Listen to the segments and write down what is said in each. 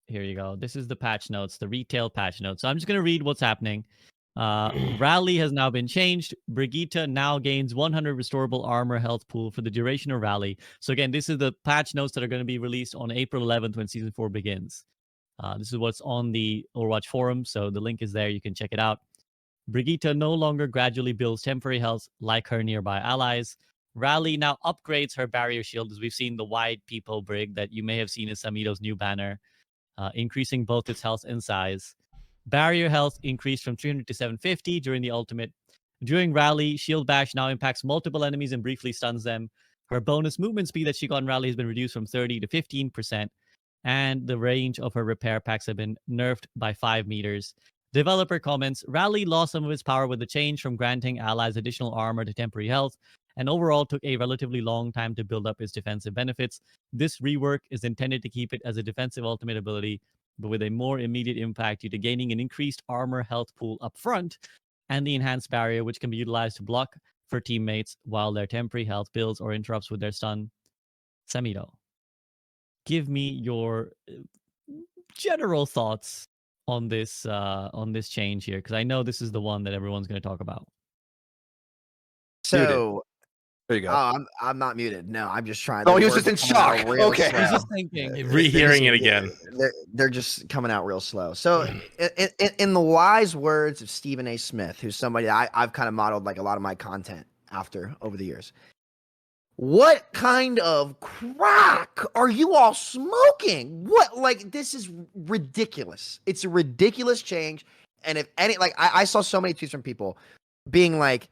Here you go. This is the patch notes, the retail patch notes. So I'm just going to read what's happening. Rally has now been changed. Brigitte now gains 100 restorable armor health pool for the duration of Rally. So again, this is the patch notes that are going to be released on April 11th when Season 4 begins. This is what's on the Overwatch forum, so the link is there. You can check it out. Brigitte no longer gradually builds temporary health like her nearby allies. Rally now upgrades her barrier shield, as we've seen the wide peephole brig that you may have seen in Samido's new banner, increasing both its health and size. Barrier health increased from 300 to 750 during the ultimate. During Rally, Shield Bash now impacts multiple enemies and briefly stuns them. Her bonus movement speed that she got in Rally has been reduced from 30 to 15%, and the range of her repair packs have been nerfed by 5 meters. Developer comments, Rally lost some of its power with the change from granting allies additional armor to temporary health, and overall took a relatively long time to build up its defensive benefits. This rework is intended to keep it as a defensive ultimate ability, but with a more immediate impact due to gaining an increased armor health pool up front, and the enhanced barrier, which can be utilized to block for teammates while their temporary health builds or interrupts with their stun. Samido, give me your general thoughts on this change here, because I know this is the one that everyone's going to talk about. So there you go. I'm not muted. No, I'm just trying. Oh, he was just in shock. Okay, he's just thinking, rehearing it again. They're just coming out real slow. So, in the wise words of Stephen A. Smith, who's somebody I've kind of modeled like a lot of my content after over the years. What kind of crack are you all smoking? What, like, this is ridiculous. It's a ridiculous change. And if any, like, I saw so many tweets from people being like,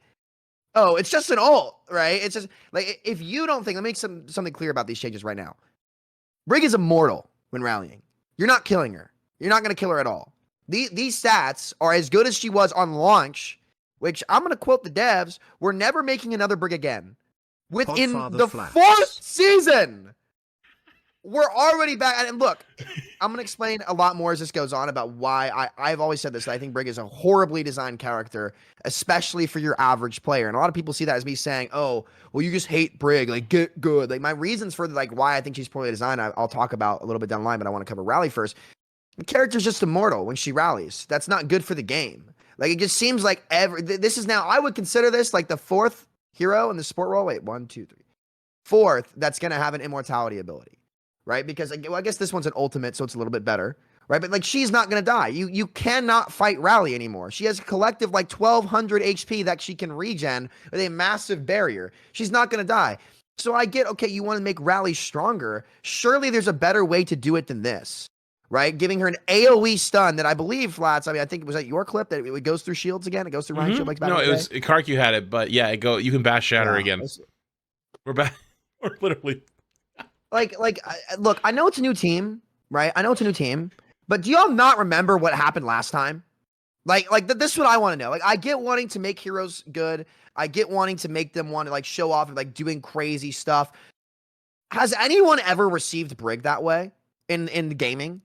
oh, it's just an ult, right? It's just, like, if you don't think, let me make something clear about these changes right now. Brig is immortal when rallying. You're not killing her. You're not going to kill her at all. These stats are as good as she was on launch, which I'm going to quote the devs, we're never making another Brig again. Within the 4th season, we're already back. And look, I'm going to explain a lot more as this goes on about why I've always said this. I think Brig is a horribly designed character, especially for your average player. And a lot of people see that as me saying, oh, well, you just hate Brig. Like, get good. Like, my reasons for, like, why I think she's poorly designed, I'll talk about a little bit down the line, but I want to cover Rally first. The character's just immortal when she rallies. That's not good for the game. Like, it just seems like this is now, I would consider this like the 4th hero in the support role. Wait, 1, 2, 3. 4th, that's going to have an immortality ability, right? Because, well, I guess this one's an ultimate, so it's a little bit better, right? But, like, she's not going to die. You cannot fight Rally anymore. She has a collective, like, 1,200 HP that she can regen with a massive barrier. She's not going to die. So I get, okay, you want to make Rally stronger. Surely there's a better way to do it than this, right? Giving her an AoE stun that I believe, Flats, I mean, I think it was at your clip that it goes through shields again. It goes through Ryan shield like back No, it was Karku had it, but yeah, you can bash shatter again. We're back. We're literally look, I know it's a new team, right? I know it's a new team, but do y'all not remember what happened last time? This is what I want to know. Like, I get wanting to make heroes good. I get wanting to make them want to, like, show off and, like, doing crazy stuff. Has anyone ever received Brig that way in gaming?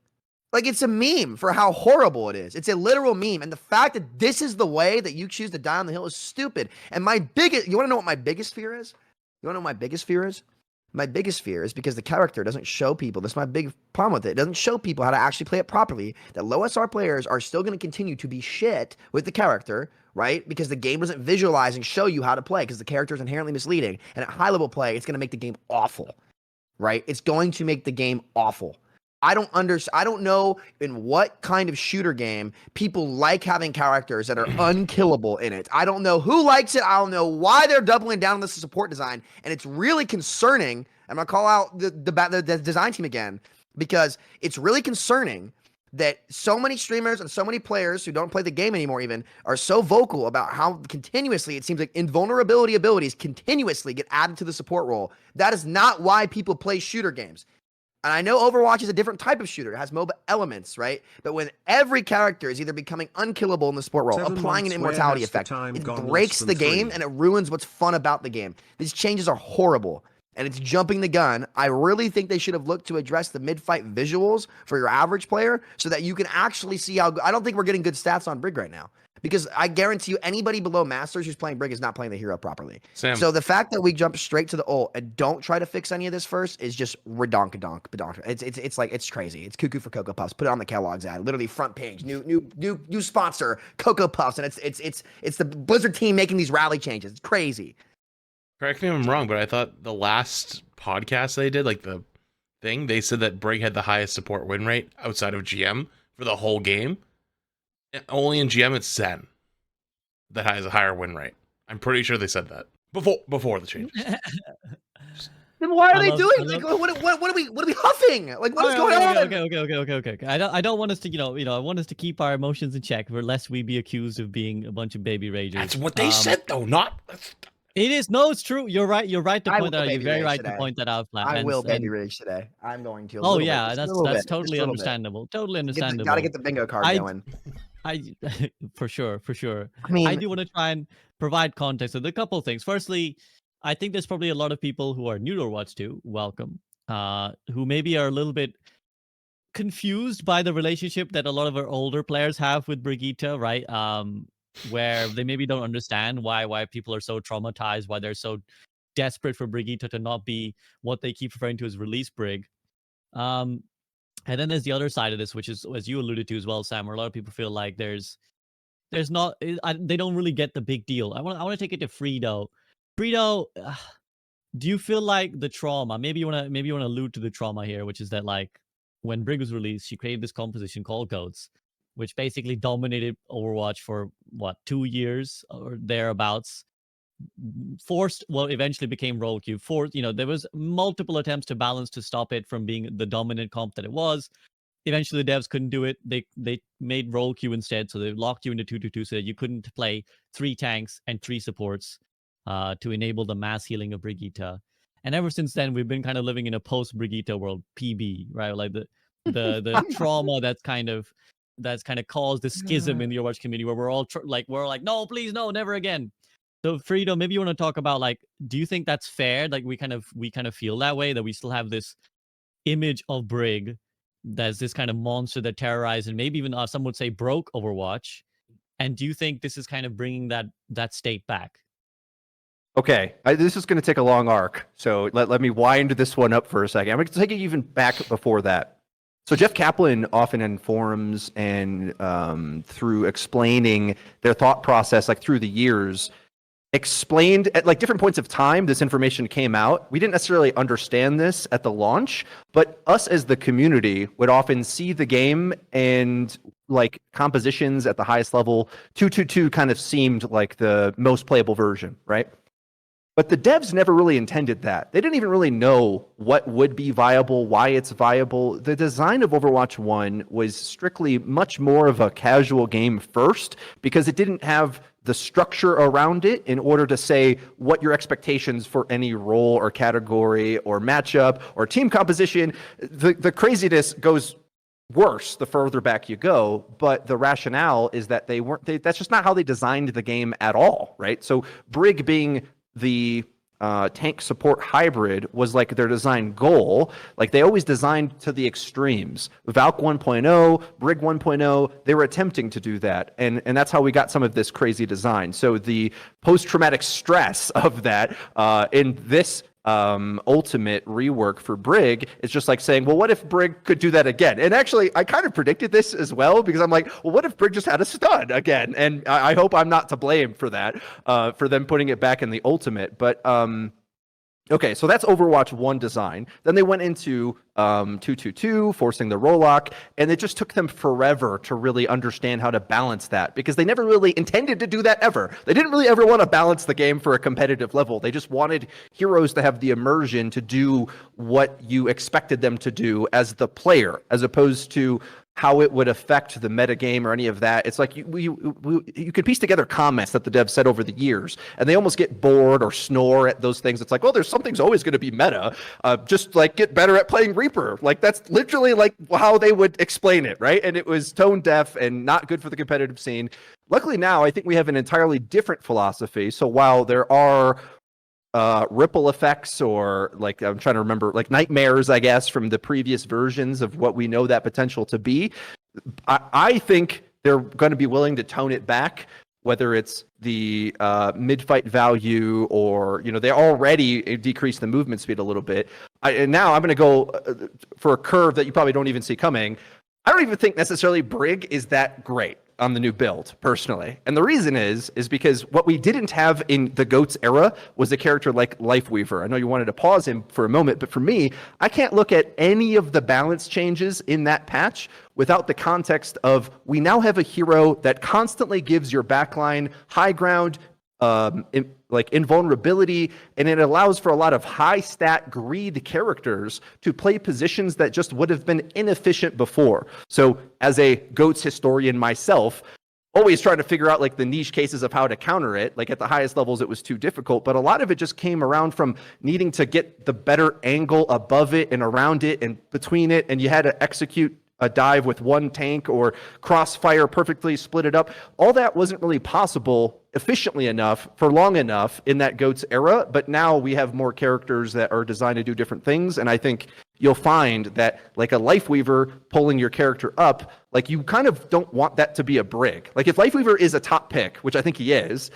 Like, it's a meme for how horrible it is. It's a literal meme. And the fact that this is the way that you choose to die on the hill is stupid. And you want to know what my biggest fear is? You want to know what my biggest fear is? My biggest fear is because the character doesn't show people. This is my big problem with it. It doesn't show people how to actually play it properly. That low SR players are still going to continue to be shit with the character, right? Because the game doesn't visualize and show you how to play because the character is inherently misleading. And at high level play, it's going to make the game awful, right? It's going to make the game awful. I don't know in what kind of shooter game people like having characters that are unkillable in it. I don't know who likes it. I don't know why they're doubling down on this support design. And it's really concerning. I'm going to call out the design team again, because it's really concerning that so many streamers and so many players who don't play the game anymore even are so vocal about how continuously it seems like invulnerability abilities continuously get added to the support role. That is not why people play shooter games. And I know Overwatch is a different type of shooter. It has MOBA elements, right? But when every character is either becoming unkillable in the sport role, applying an immortality effect, it breaks the game and it ruins what's fun about the game. These changes are horrible. And it's jumping the gun. I really think they should have looked to address the mid-fight visuals for your average player so that you can actually see how... I don't think we're getting good stats on Brig right now. Because I guarantee you, anybody below Masters who's playing Brig is not playing the hero properly. Sam. So the fact that we jump straight to the ult and don't try to fix any of this first is just redonkadonk. It's like it's crazy. It's cuckoo for Cocoa Puffs. Put it on the Kellogg's ad. Literally front page. New sponsor, Cocoa Puffs, and it's the Blizzard team making these rally changes. It's crazy. Correct me if I'm wrong, but I thought the last podcast they did, like the thing, they said that Brig had the highest support win rate outside of GM for the whole game. Only in GM it's Zen that has a higher win rate. I'm pretty sure they said that before the changes. Then why are they doing? Like, what are we huffing? Like, what is going on? Okay. I don't want us to, I want us to keep our emotions in check, lest we be accused of being a bunch of baby ragers. That's what they said, though. It is. No, it's true. You're right. You're right to point that out. You're very right to point that out. I will baby rage today. I'm going to. Oh yeah, that's totally understandable. Totally understandable. Got to get the bingo card going. For sure. I mean, I do want to try and provide context with a couple of things. Firstly, I think there's probably a lot of people who are new to Overwatch 2, welcome, who maybe are a little bit confused by the relationship that a lot of our older players have with Brigitte, right? Where they maybe don't understand why people are so traumatized, why they're so desperate for Brigitte to not be what they keep referring to as release Brig. And then there's the other side of this, which is, as you alluded to as well, Sam, where a lot of people feel like there's not, they don't really get the big deal. I want to take it to Frito. Frito, do you feel like the trauma? Maybe you want to allude to the trauma here, which is that like when Brig was released, she created this composition called Goats, which basically dominated Overwatch for 2 years or thereabouts. Eventually became role queue. There was multiple attempts to balance to stop it from being the dominant comp that it was. Eventually, the devs couldn't do it. They made role queue instead, so they locked you into 2-2-2 so that you couldn't play 3 tanks and 3 supports to enable the mass healing of Brigitte. And ever since then, we've been kind of living in a post Brigitte world, PB, right? Like the trauma that's kind of caused the schism in the Overwatch community, where we're all like, no, please, no, never again. So Frito, maybe you want to talk about, like, do you think that's fair? Like we kind of feel that way, that we still have this image of Brig that's this kind of monster that terrorized and maybe even some would say broke Overwatch. And do you think this is kind of bringing that state back? Okay, this is going to take a long arc, so let me wind this one up for a second. I'm going to take it even back before that. So Jeff Kaplan often in forums and through explaining their thought process, like through the years, explained at like different points of time this information came out. We didn't necessarily understand this at the launch, but us as the community would often see the game and like compositions at the highest level. 2-2-2 kind of seemed like the most playable version, right? But the devs never really intended that. They didn't even really know what would be viable, why it's viable. The design of Overwatch 1 was strictly much more of a casual game first, because it didn't have the structure around it in order to say what your expectations for any role or category or matchup or team composition. The craziness goes worse the further back you go, but the rationale is that that's just not how they designed the game at all, right? So Brig being the tank support hybrid was like their design goal. Like they always designed to the extremes. Valk 1.0, Brig 1.0, they were attempting to do that. And that's how we got some of this crazy design. So the post-traumatic stress of that in this ultimate rework for Brig is just like saying, well, what if Brig could do that again? And actually, I kind of predicted this as well, because I'm like, well, what if Brig just had a stun again? And I hope I'm not to blame for that, for them putting it back in the ultimate. But okay, so that's Overwatch 1 design. Then they went into 2-2-2, forcing the roll lock, and it just took them forever to really understand how to balance that, because they never really intended to do that ever. They didn't really ever want to balance the game for a competitive level. They just wanted heroes to have the immersion to do what you expected them to do as the player, as opposed to how it would affect the metagame or any of that. It's like you could piece together comments that the devs said over the years, and they almost get bored or snore at those things. It's like, well, there's something's always going to be meta. Just like get better at playing Reaper. Like that's literally like how they would explain it, right? And it was tone deaf and not good for the competitive scene. Luckily now, I think we have an entirely different philosophy. So while there are ripple effects, or like I'm trying to remember, like nightmares, I guess, from the previous versions of what we know that potential to be, I think they're going to be willing to tone it back, whether it's the mid-fight value or, they already decreased the movement speed a little bit. And now I'm going to go for a curve that you probably don't even see coming. I don't even think necessarily Brig is that great on the new build, personally. And the reason is because what we didn't have in the GOATS era was a character like Lifeweaver. I know you wanted to pause him for a moment, but for me, I can't look at any of the balance changes in that patch without the context of we now have a hero that constantly gives your backline high ground, invulnerability, and it allows for a lot of high stat greed characters to play positions that just would have been inefficient before. So as a GOATS historian myself, always trying to figure out the niche cases of how to counter it. At the highest levels, it was too difficult, but a lot of it just came around from needing to get the better angle above it and around it and between it, and you had to execute a dive with one tank or crossfire perfectly, split it up. All that wasn't really possible efficiently enough for long enough in that GOATS era, but now we have more characters that are designed to do different things, and I think you'll find that a Lifeweaver pulling your character up, you kind of don't want that to be a Brig. If Lifeweaver is a top pick, which I think he is,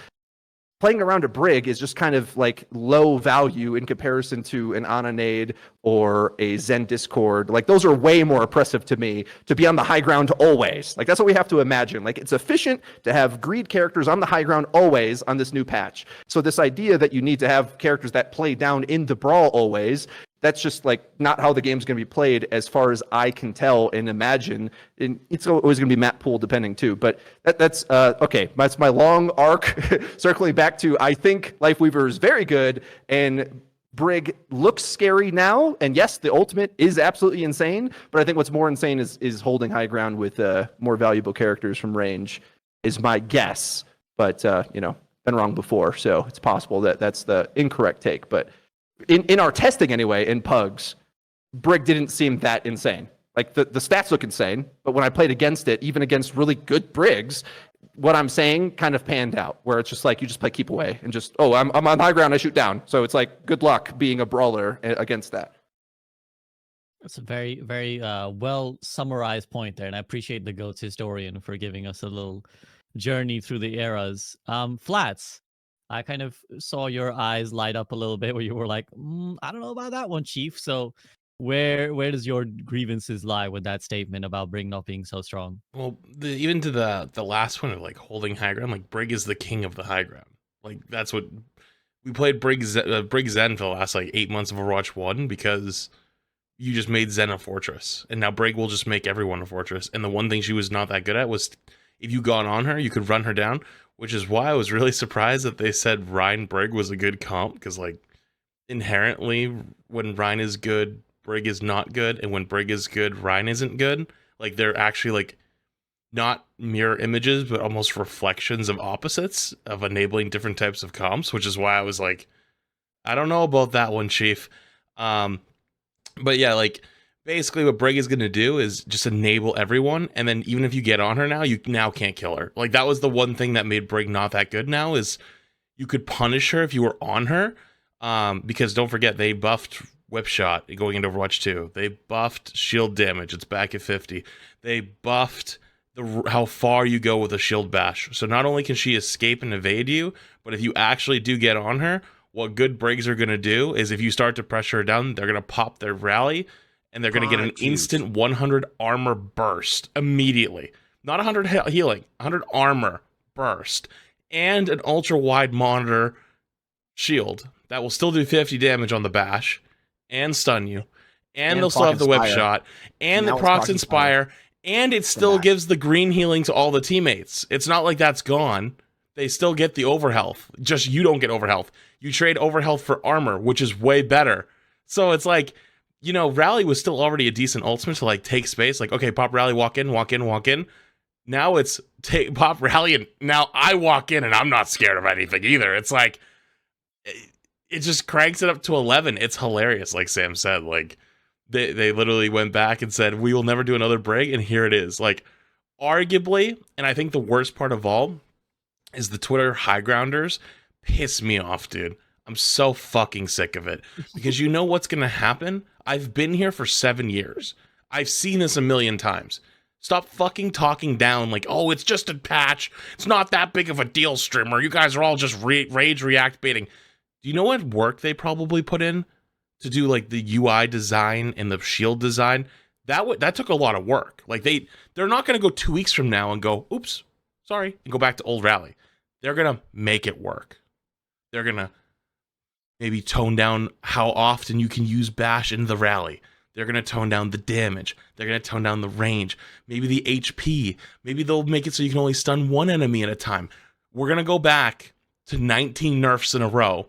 playing around a Brig is just kind of low value in comparison to an Ananade or a Zen Discord. Those are way more oppressive to me to be on the high ground always. That's what we have to imagine. It's efficient to have greed characters on the high ground always on this new patch. So this idea that you need to have characters that play down in the brawl always, that's just not how the game's going to be played as far as I can tell and imagine. And it's always going to be map pool depending too. But that's okay. That's my long arc circling back to I think Lifeweaver is very good and Brig looks scary now. And yes, the ultimate is absolutely insane. But I think what's more insane is holding high ground with more valuable characters from range is my guess. But been wrong before, so it's possible that that's the incorrect take. But in our testing anyway, in Pugs, Brig didn't seem that insane. The stats look insane, but when I played against it, even against really good Brigs, what I'm saying kind of panned out, where it's just you just play keep away and just, I'm on high ground, I shoot down. So it's good luck being a brawler against that. That's a very, very well summarized point there, and I appreciate the GOATS historian for giving us a little journey through the eras. Flats, I kind of saw your eyes light up a little bit where you were like, I don't know about that one, Chief. So where does your grievances lie with that statement about Brig not being so strong? Well, even to the last one of holding high ground, Brig is the king of the high ground. That's what we played Brig Zen for the last 8 months of Overwatch 1 because you just made Zen a fortress, and now Brig will just make everyone a fortress. And the one thing she was not that good at was if you got on her, you could run her down, which is why I was really surprised that they said RUIN Brig was a good comp, because inherently when RUIN is good, Brig is not good, and when Brig is good, RUIN isn't good. They're actually not mirror images, but almost reflections of opposites of enabling different types of comps, which is why I was I don't know about that one, Chief. But yeah, basically what Brig is going to do is just enable everyone, and then even if you get on her now, you now can't kill her. That was the one thing that made Brig not that good now, is you could punish her if you were on her, because don't forget, they buffed Whip Shot going into Overwatch 2. They buffed shield damage. It's back at 50. They buffed how far you go with a shield bash. So not only can she escape and evade you, but if you actually do get on her, what good Brigs are going to do is if you start to pressure her down, they're going to pop their rally, and they're going to get an instant 100 armor burst immediately. Not 100 healing, 100 armor burst, and an ultra-wide monitor shield that will still do 50 damage on the bash, and stun you, and they'll still have the whip shot, and the procs inspire, and it still gives the green healing to all the teammates. It's not like that's gone. They still get the overhealth. Just you don't get overhealth. You trade overhealth for armor, which is way better. So it's Rally was still already a decent ultimate to take space. Okay, pop Rally, walk in, walk in, walk in. Now it's pop Rally, and now I walk in, and I'm not scared of anything either. It's it just cranks it up to 11. It's hilarious, like Sam said. They literally went back and said, we will never do another Brig, and here it is. Arguably, and I think the worst part of all is the Twitter high grounders piss me off, dude. I'm so fucking sick of it. Because you know what's going to happen? I've been here for 7 years. I've seen this a million times. Stop fucking talking down like, oh, it's just a patch. It's not that big of a deal, streamer. You guys are all just rage react baiting. Do you know what work they probably put in to do like the UI design and the shield design? That took a lot of work. Like they're not going to go 2 weeks from now and go, oops, sorry, and go back to old Rally. They're going to make it work. They're going to maybe tone down how often you can use Bash in the Rally. They're going to tone down the damage. They're going to tone down the range. Maybe the HP. Maybe they'll make it so you can only stun one enemy at a time. We're going to go back to 19 nerfs in a row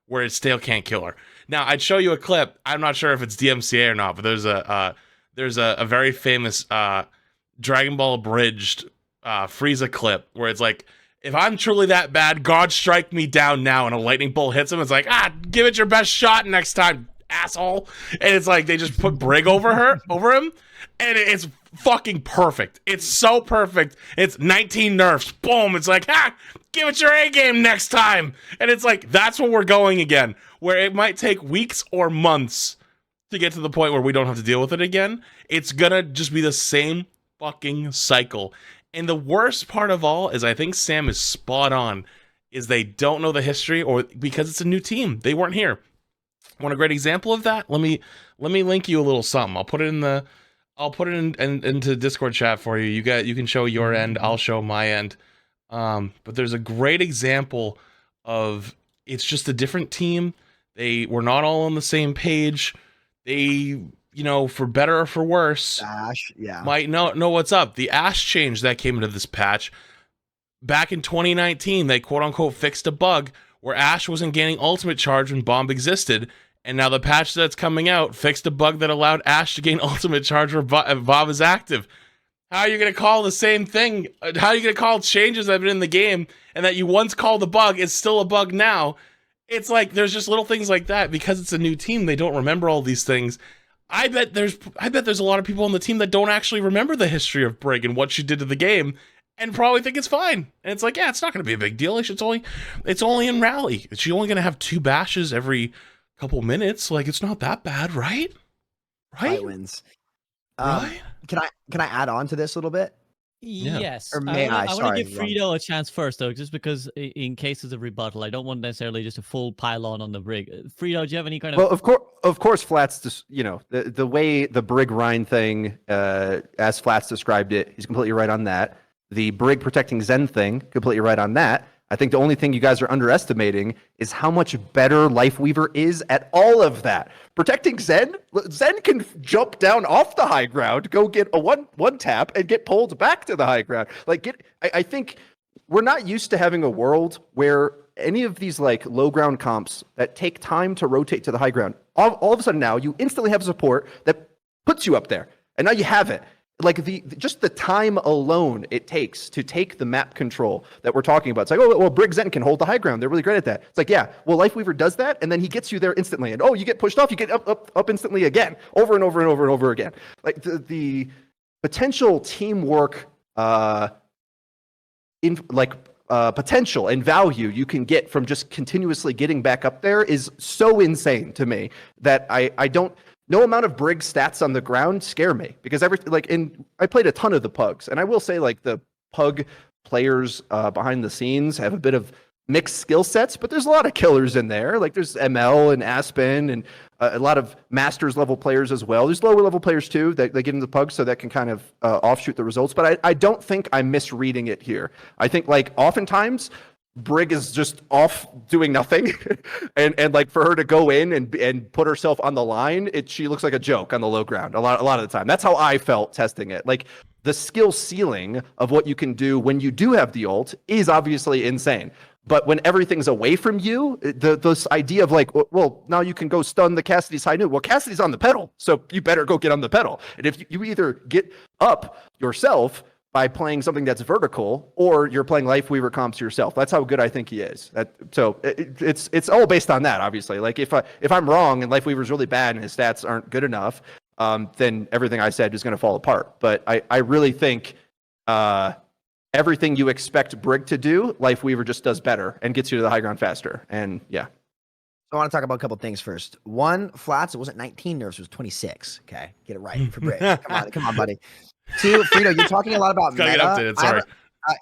where it still can't kill her. Now, I'd show you a clip. I'm not sure if it's DMCA or not, but there's a very famous Dragon Ball abridged Frieza clip where it's like, if I'm truly that bad, God strike me down now, and a lightning bolt hits him. It's like, give it your best shot next time, asshole. And it's like they just put Brig over him, and it's fucking perfect. It's so perfect. It's 19 nerfs. Boom. It's like, give it your A game next time. And it's like, that's where we're going again, where it might take weeks or months to get to the point where we don't have to deal with it again. It's gonna just be the same fucking cycle. And the worst part of all is I think Sam is spot on, is they don't know the history, or because it's a new team. They weren't here. Want a great example of that? Let me link you a little something. I'll put it into Discord chat for you. You can show your end, I'll show my end. But there's a great example of, it's just a different team. They were not all on the same page. They, for better or for worse, Ash, yeah, might know what's up. The Ash change that came into this patch back in 2019, they quote unquote fixed a bug where Ash wasn't gaining ultimate charge when Bomb existed, and now the patch that's coming out fixed a bug that allowed Ash to gain ultimate charge where Bob is active. How are you going to call the same thing? How are you going to call changes that have been in the game and that you once called a bug is still a bug now? It's like there's just little things like that. Because it's a new team, they don't remember all these things. I bet there's a lot of people on the team that don't actually remember the history of Brig and what she did to the game, and probably think it's fine. And it's like, yeah, it's not going to be a big deal. It's only in Rally. She's only going to have 2 bashes every couple minutes. Like, it's not that bad, right? Right? Wins. Right? Can I add on to this a little bit? Yeah. Yes. Or may I? want to Sorry, give wrong. Frito a chance first, though, just because in cases of rebuttal, I don't want necessarily just a full pile on the Brig. Frito, do you have any kind of... Well, of course, Flats, just, the way the Brig Rhine thing, as Flats described it, he's completely right on that. The Brig protecting Zen thing, completely right on that. I think the only thing you guys are underestimating is how much better Lifeweaver is at all of that. Protecting Zen can jump down off the high ground, go get a one tap, and get pulled back to the high ground. I think we're not used to having a world where any of these like low ground comps that take time to rotate to the high ground, all of a sudden now you instantly have support that puts you up there, and now you have it. Like just the time alone it takes to take the map control that we're talking about. It's like, oh, well, Brig Zen can hold the high ground. They're really great at that. It's like, yeah, well, Lifeweaver does that, and then he gets you there instantly. And you get pushed off, you get up instantly again, over and over and over and over again. Like the potential teamwork, potential and value you can get from just continuously getting back up there is so insane to me that I don't. No amount of Brig stats on the ground scare me, because I played a ton of the pugs, and I will say like the pug players behind the scenes have a bit of mixed skill sets, but there's a lot of killers in there. Like there's ML and Aspen and a lot of masters level players as well. There's lower level players too that get into the pugs, so that can kind of offshoot the results. But I don't think I'm misreading it here. I think like oftentimes Brig is just off doing nothing, and like for her to go in and put herself on the line, she looks like a joke on the low ground a lot of the time. That's how I felt testing it. Like the skill ceiling of what you can do when you do have the ult is obviously insane. But when everything's away from you, this idea of like, well, now you can go stun the Cassidy's high noon. Well, Cassidy's on the pedal, so you better go get on the pedal. And if you either get up yourself by playing something that's vertical, or you're playing Lifeweaver comps yourself. That's how good I think he is. It's all based on that, obviously. Like if I'm wrong and Lifeweaver's really bad and his stats aren't good enough, then everything I said is going to fall apart. But I really think everything you expect Brig to do, Lifeweaver just does better and gets you to the high ground faster. And yeah. I want to talk about a couple things first. One, Flats, it wasn't 19 nerfs, it was 26. Okay, get it right for Brig. Come on, buddy. Two, Frito, you're talking a lot about Gotta get meta. updated. Sorry.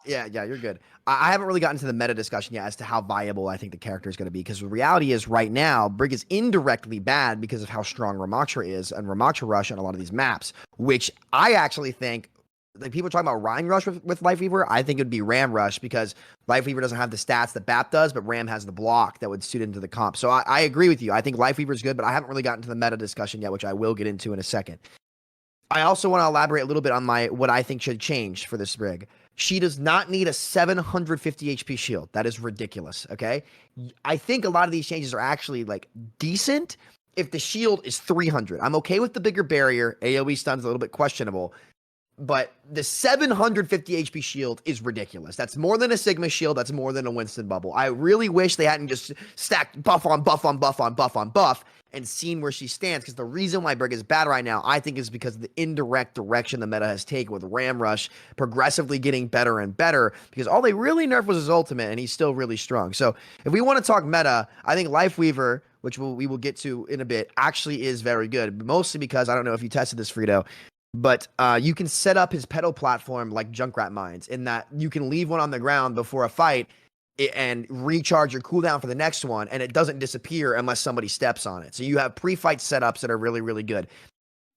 Yeah, you're good. I haven't really gotten to the meta discussion yet as to how viable I think the character is going to be, because the reality is right now, Brig is indirectly bad because of how strong Ramaktra is and Ramaktra Rush on a lot of these maps, which I actually think, like people are talking about RUIN Rush with Lifeweaver, I think it would be Ram Rush, because Lifeweaver doesn't have the stats that BAP does, but Ram has the block that would suit into the comp. So I agree with you. I think Lifeweaver is good, but I haven't really gotten to the meta discussion yet, which I will get into in a second. I also want to elaborate a little bit on what I think should change for this Brig. She does not need a 750 HP shield. That is ridiculous, okay? I think a lot of these changes are actually, like, decent if the shield is 300. I'm okay with the bigger barrier. AoE stun's a little bit questionable. But the 750 HP shield is ridiculous. That's more than a Sigma shield. That's more than a Winston bubble. I really wish they hadn't just stacked buff on buff on buff on buff on buff and seen where she stands, because the reason why Brig is bad right now, I think, is because of the indirect direction the meta has taken with Ram Rush progressively getting better and better, because all they really nerfed was his ultimate, and he's still really strong. So if we want to talk meta, I think Lifeweaver, which we will get to in a bit, actually is very good, mostly because, I don't know if you tested this, Frito, but you can set up his pedal platform like Junkrat mines, in that you can leave one on the ground before a fight and recharge your cooldown for the next one, and it doesn't disappear unless somebody steps on it. So you have pre-fight setups that are really, really good.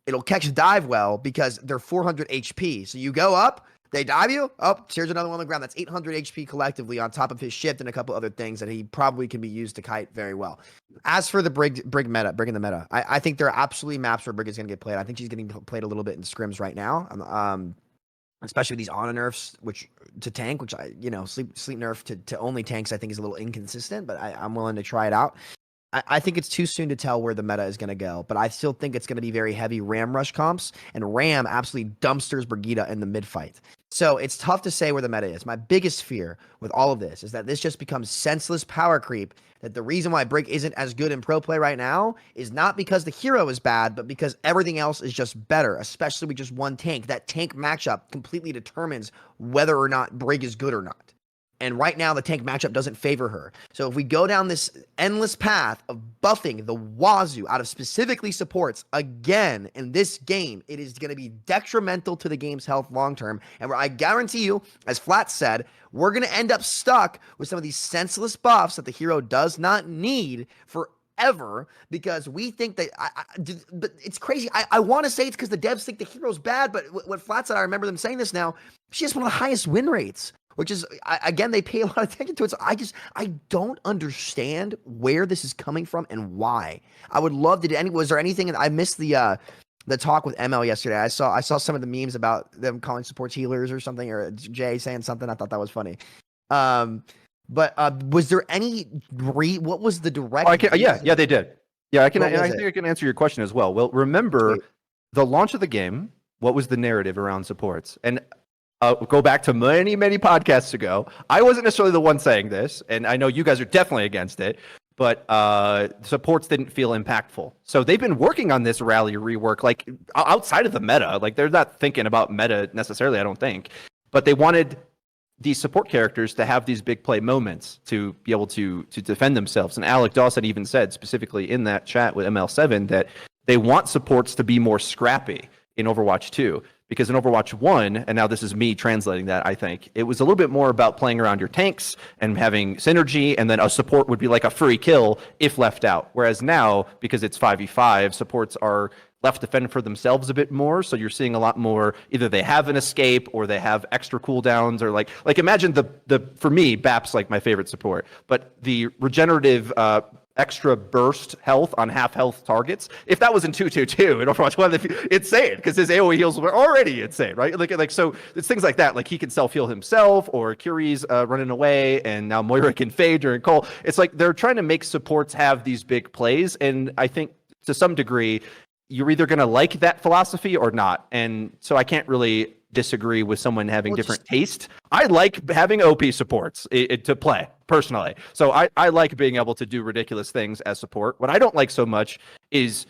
It'll catch dive well because they're 400 HP. So you go up, they dive you, here's another one on the ground. That's 800 HP collectively on top of his shift and a couple other things that he probably can be used to kite very well. As for the Brig in the meta, I think there are absolutely maps where Brig is going to get played. I think she's getting played a little bit in scrims right now. Especially these honor nerfs, which to tank, which sleep nerf to only tanks, I think is a little inconsistent, but I'm willing to try it out. I think it's too soon to tell where the meta is going to go, but I still think it's going to be very heavy Ram Rush comps, and Ram absolutely dumpsters Brigitte in the mid fight. So it's tough to say where the meta is. My biggest fear with all of this is that this just becomes senseless power creep, that the reason why Brig isn't as good in pro play right now is not because the hero is bad, but because everything else is just better, especially with just one tank. That tank matchup completely determines whether or not Brig is good or not. And right now, the tank matchup doesn't favor her. So if we go down this endless path of buffing the wazoo out of specifically supports again in this game, it is going to be detrimental to the game's health long term. And I guarantee you, as Flat said, we're going to end up stuck with some of these senseless buffs that the hero does not need forever, because we think that but it's crazy. I want to say it's because the devs think the hero's bad, but what Flat said, I remember them saying this now, she has one of the highest win rates, which is, again, they pay a lot of attention to it. So I don't understand where this is coming from and why. I would love to. Was there anything? I missed the talk with ML yesterday. I saw some of the memes about them calling supports healers or something, or Jay saying something. I thought that was funny. But was there any what was the direct? Yeah, they did. Yeah, I think I can answer your question as well. Well, remember the launch of the game. What was the narrative around supports? And go back to many, many podcasts ago. I wasn't necessarily the one saying this, and I know you guys are definitely against it, but supports didn't feel impactful. So they've been working on this rally rework, like outside of the meta. Like they're not thinking about meta necessarily, I don't think, but they wanted these support characters to have these big play moments to be able to defend themselves. And Alec Dawson even said specifically in that chat with ML7 that they want supports to be more scrappy in Overwatch 2. Because in Overwatch 1, and now this is me translating that, I think, it was a little bit more about playing around your tanks and having synergy, and then a support would be like a free kill if left out. Whereas now, because it's 5v5, supports are left to fend for themselves a bit more, so you're seeing a lot more, either they have an escape or they have extra cooldowns, or like imagine for me, BAP's like my favorite support, but the regenerative extra burst health on half health targets. If that was in 2-2-2 in Overwatch 1, insane, because his AoE heals were already insane, right? Like so it's things like that. Like he can self-heal himself, or Curie's running away, and now Moira can fade during Cole. It's like they're trying to make supports have these big plays, and I think to some degree, you're either going to like that philosophy or not. And so I can't really disagree with someone having different taste. I like having OP supports to play personally. So I like being able to do ridiculous things as support. What I don't like so much is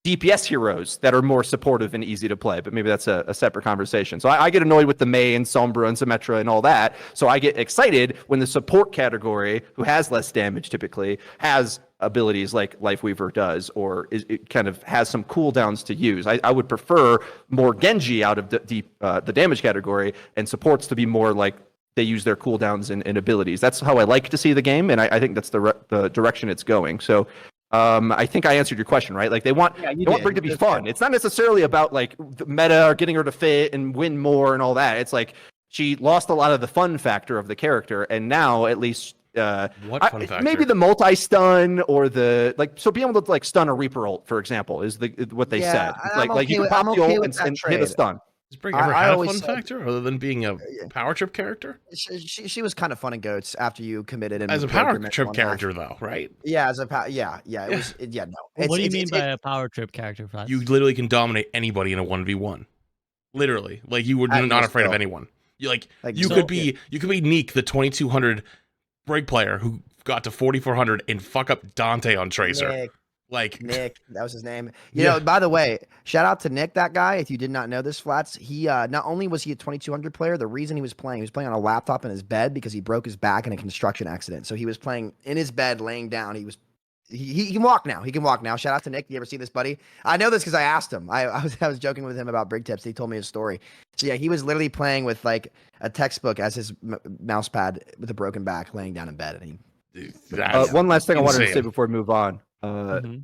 DPS heroes that are more supportive and easy to play, but maybe that's a separate conversation. So I get annoyed with the Mei and Sombra and Symmetra and all that. So I get excited when the support category, who has less damage typically, has abilities like Lifeweaver does, or it kind of has some cooldowns to use. I would prefer more Genji out of the damage category, and supports to be more like they use their cooldowns and abilities. That's how I like to see the game, and I think that's the direction it's going. So I think I answered your question, right? Like they want Brig to be fun. It's not necessarily about like the meta or getting her to fit and win more and all that. It's like she lost a lot of the fun factor of the character, and now at least what fun factor? Maybe the multi-stun or the so being able to like stun a Reaper ult, for example, is what they said. It's like you can pop the ult and hit a stun. Does Brig ever had a fun factor other than being a power trip character? She was kind of fun in GOATs after you committed. As a power trip character, though, right? Yeah, as a It was. Yeah, no. What do you mean by a power trip character? Flats? You literally can dominate anybody in a 1v1. Literally, like you were not afraid of anyone. You could be Neek, the 2200 Brig player who got to 4400 and fuck up Dante on Tracer. Nick, that was his name. You know, by the way, shout out to Nick, that guy. If you did not know this, Flats, he not only was he a 2200 player, the reason he was playing on a laptop in his bed because he broke his back in a construction accident. So he was playing in his bed, laying down. He can walk now. He can walk now. Shout out to Nick. You ever see this, buddy? I know this because I asked him. I was joking with him about Brig tips. He told me his story. So yeah, he was literally playing with like a textbut as his mouse pad with a broken back, laying down in bed. And one last thing I wanted to say before we move on.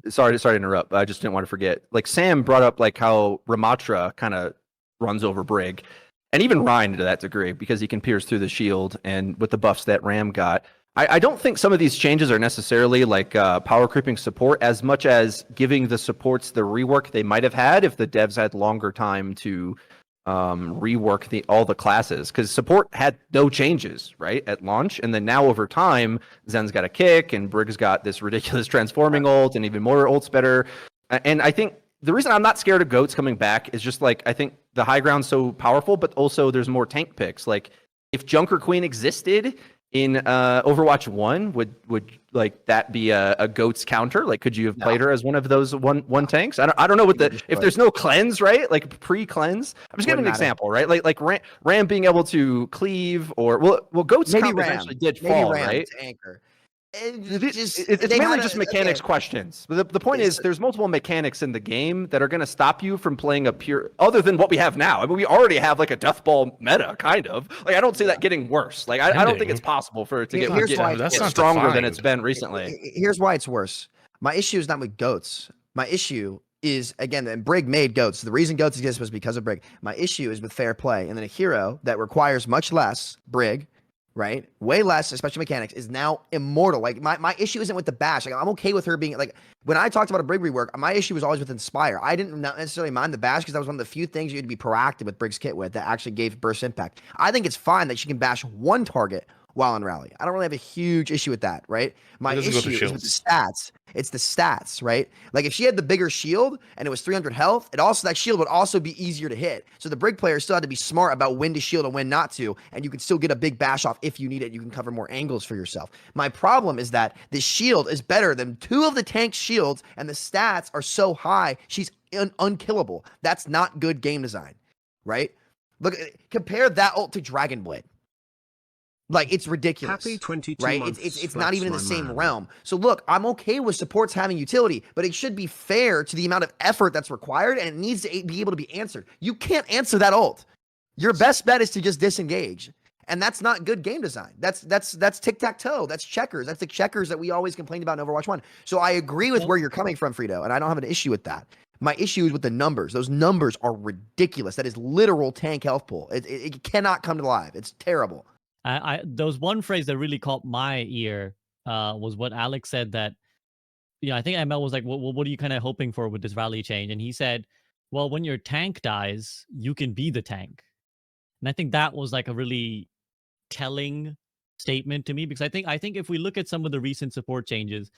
Sorry to interrupt, but I just didn't want to forget. Like Sam brought up like how Ramatra kind of runs over Brig, and even Ryan to that degree because he can pierce through the shield, and with the buffs that Ram got. I don't think some of these changes are necessarily like power creeping support as much as giving the supports the rework they might have had if the devs had longer time to rework all the classes, because support had no changes right at launch, and then now over time Zen's got a kick and Brig's got this ridiculous transforming ult and even more ults better. And I think the reason I'm not scared of GOATs coming back is just like I think the high ground's so powerful, but also there's more tank picks. Like if Junker Queen existed in Overwatch 1, would like that be a GOAT's counter? Like could you have played her as one of those one tanks? I don't know what if there's no cleanse, right? Like pre-cleanse. I'm just giving an example, right? Like Ram being able to cleave, or well GOAT's comp eventually did fall, right? Anchor. It's mainly just mechanics questions. The point is there's multiple mechanics in the game that are going to stop you from playing a pure, other than what we have now. I mean, we already have like a death ball meta, kind of. Like I don't see that getting worse. Like I don't think it's possible for it to get stronger than it's been recently. Here's why it's worse. My issue is not with GOATs. My issue is, again, and Brig made GOATs. The reason GOATs exist was because of Brig. My issue is with fair play, and then a hero that requires much less, Brig, right? Way less, especially mechanics, is now immortal. Like my issue isn't with the bash. Like I'm okay with her being like, when I talked about a Brig rework, my issue was always with Inspire. I didn't necessarily mind the bash because that was one of the few things you had to be proactive with Brig's kit with that actually gave burst impact. I think it's fine that she can bash one target while in rally. I don't really have a huge issue with that, right? My issue is with the stats. It's the stats, right? Like if she had the bigger shield and it was 300 health, that shield would also be easier to hit. So the Brig player still had to be smart about when to shield and when not to, and you could still get a big bash off if you need it. You can cover more angles for yourself. My problem is that the shield is better than two of the tank's shields, and the stats are so high, she's unkillable. That's not good game design, right? Look, compare that ult to Dragon Blade. Like it's ridiculous, right? It's not even in the same realm. So look, I'm okay with supports having utility, but it should be fair to the amount of effort that's required, and it needs to be able to be answered. You can't answer that ult. Your best bet is to just disengage, and that's not good game design. That's tic-tac-toe. That's checkers. That's the checkers that we always complained about in Overwatch 1. So I agree with where you're coming from, Frito, and I don't have an issue with that. My issue is with the numbers. Those numbers are ridiculous. That is literal tank health pool. It cannot come to life. It's terrible. There was one phrase that really caught my ear was what Alex said that, I think ML was like, well, what are you kind of hoping for with this rally change? And he said, well, when your tank dies, you can be the tank. And I think that was like a really telling statement to me, because I think if we look at some of the recent support changes,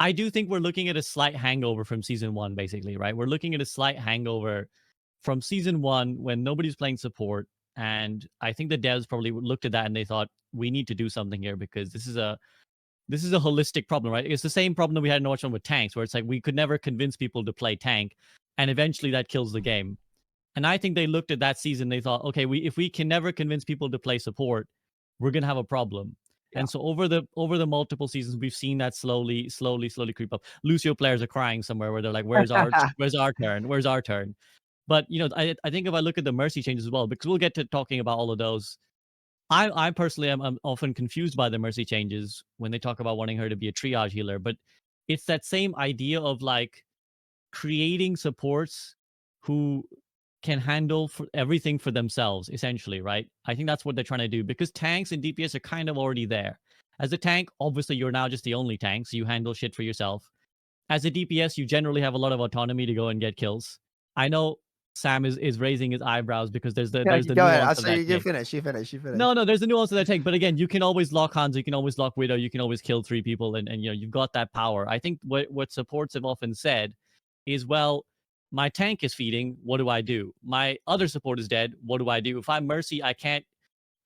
I do think we're looking at a slight hangover from season 1, basically, right? We're looking at a slight hangover from season 1 when nobody's playing support. And I think the devs probably looked at that and they thought, we need to do something here because this is a this is a holistic problem, right? It's the same problem that we had in Overwatch 1 with tanks, where it's like we could never convince people to play tank, and eventually that kills the game. And I think they looked at that season, they thought, okay, if we can never convince people to play support, we're gonna have a problem. Yeah. And so over the multiple seasons, we've seen that slowly creep up. Lucio players are crying somewhere where they're like, where's our turn? Where's our turn? But I think if I look at the Mercy changes as well, because we'll get to talking about all of those. I personally am often confused by the Mercy changes when they talk about wanting her to be a triage healer, but it's that same idea of like creating supports who can handle everything for themselves, essentially, right? I think that's what they're trying to do, because tanks and DPS are kind of already there. As a tank, obviously you're now just the only tank, so you handle shit for yourself. As a DPS, you generally have a lot of autonomy to go and get kills. I know Sam is raising his eyebrows because there's the Go nuance ahead. of I'll that say you take. finish. You finish. No, there's the nuance of that take. But again, you can always lock Hanzo, you can always lock Widow, you can always kill 3 people, and you've got that power. I think what supports have often said is, well, my tank is feeding, what do I do? My other support is dead, what do I do? If I'm Mercy, I can't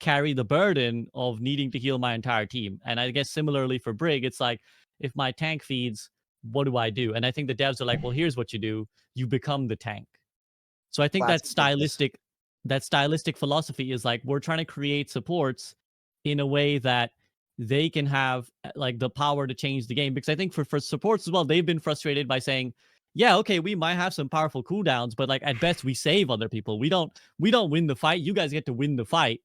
carry the burden of needing to heal my entire team. And I guess similarly for Brig, it's like, if my tank feeds, what do I do? And I think the devs are like, well, here's what you do. You become the tank. So I think that stylistic philosophy is like, we're trying to create supports in a way that they can have like the power to change the game. Because I think for supports as well, they've been frustrated by saying, yeah, okay, we might have some powerful cooldowns, but like at best we save other people. We don't win the fight. You guys get to win the fight.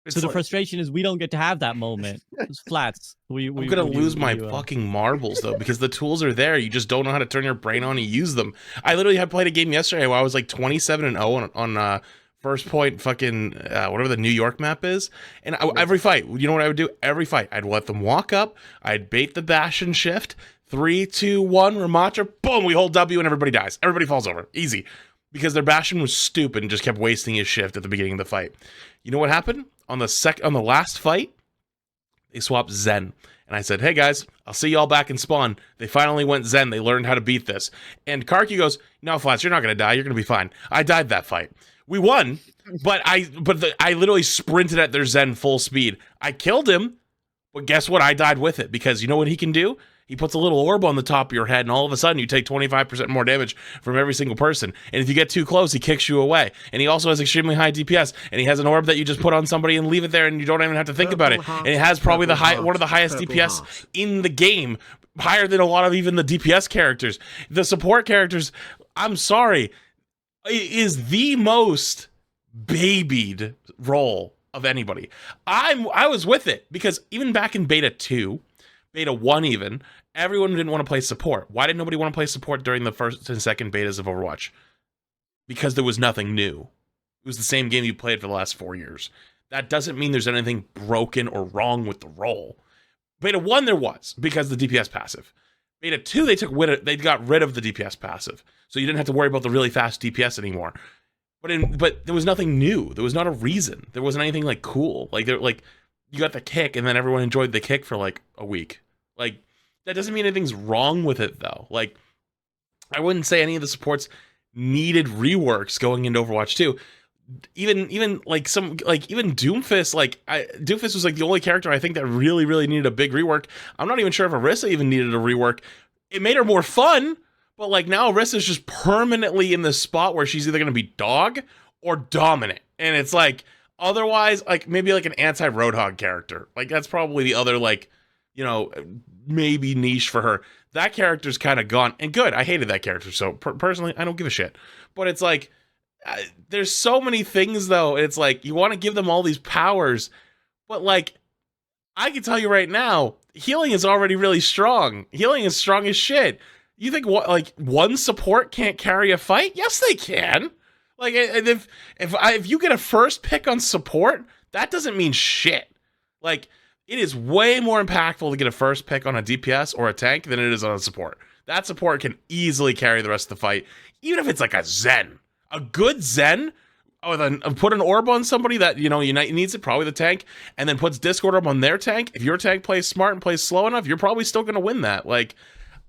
So the frustration is we don't get to have that moment. It's flats. I'm gonna lose my fucking marbles though, because the tools are there. You just don't know how to turn your brain on and use them. I literally had played a game yesterday where I was like 27-0 on first point fucking whatever the New York map is, and every fight, you know what I would do? Every fight, I'd let them walk up, I'd bait the bash and shift, 3, 2, 1, Ramatra, boom, we hold W and everybody dies. Everybody falls over, easy, because their Bastion was stupid and just kept wasting his shift at the beginning of the fight. You know what happened? On the last fight, they swapped Zen. And I said, hey guys, I'll see y'all back in spawn. They finally went Zen. They learned how to beat this. And Karki goes, no, Flats, you're not going to die. You're going to be fine. I died that fight. We won, but I literally sprinted at their Zen full speed. I killed him, but guess what? I died with it, because you know what he can do? He puts a little orb on the top of your head, and all of a sudden you take 25% more damage from every single person. And if you get too close, he kicks you away. And he also has extremely high DPS, and he has an orb that you just put on somebody and leave it there, and you don't even have to think about it. And it has probably one of the highest DPS in the game, higher than a lot of even the DPS characters. The support characters, I'm sorry, is the most babied role of anybody. I was with it, because even back in beta 2, beta 1 even, everyone didn't want to play support. Why did nobody want to play support during the first and second betas of Overwatch? Because there was nothing new. It was the same game you played for the last 4 years. That doesn't mean there's anything broken or wrong with the role. Beta 1 there was, because of the DPS passive. Beta 2 they got rid of the DPS passive, so you didn't have to worry about the really fast DPS anymore. But there was nothing new. There was not a reason. There wasn't anything like cool. Like you got the kick, and then everyone enjoyed the kick for like a week. Like, that doesn't mean anything's wrong with it though. Like, I wouldn't say any of the supports needed reworks going into Overwatch 2. Even even Doomfist, Doomfist was like the only character I think that really needed a big rework. I'm not even sure if Orisa even needed a rework. It made her more fun, but like now Orisa's just permanently in this spot where she's either going to be dog or dominant. And it's like, otherwise, like maybe like an anti-Roadhog character. Like that's probably the other like, maybe niche for her. That character's kind of gone, and good. I hated that character, so personally, I don't give a shit. But it's like, there's so many things though. It's like you want to give them all these powers, but like, I can tell you right now, healing is already really strong. Healing is strong as shit. You think what? Like one support can't carry a fight? Yes, they can. Like, and if you get a first pick on support, that doesn't mean shit. Like, it is way more impactful to get a first pick on a DPS or a tank than it is on a support. That support can easily carry the rest of the fight, even if it's like a Zen. A good Zen, put an orb on somebody that, needs it, probably the tank, and then puts Discord orb on their tank. If your tank plays smart and plays slow enough, you're probably still going to win that. Like,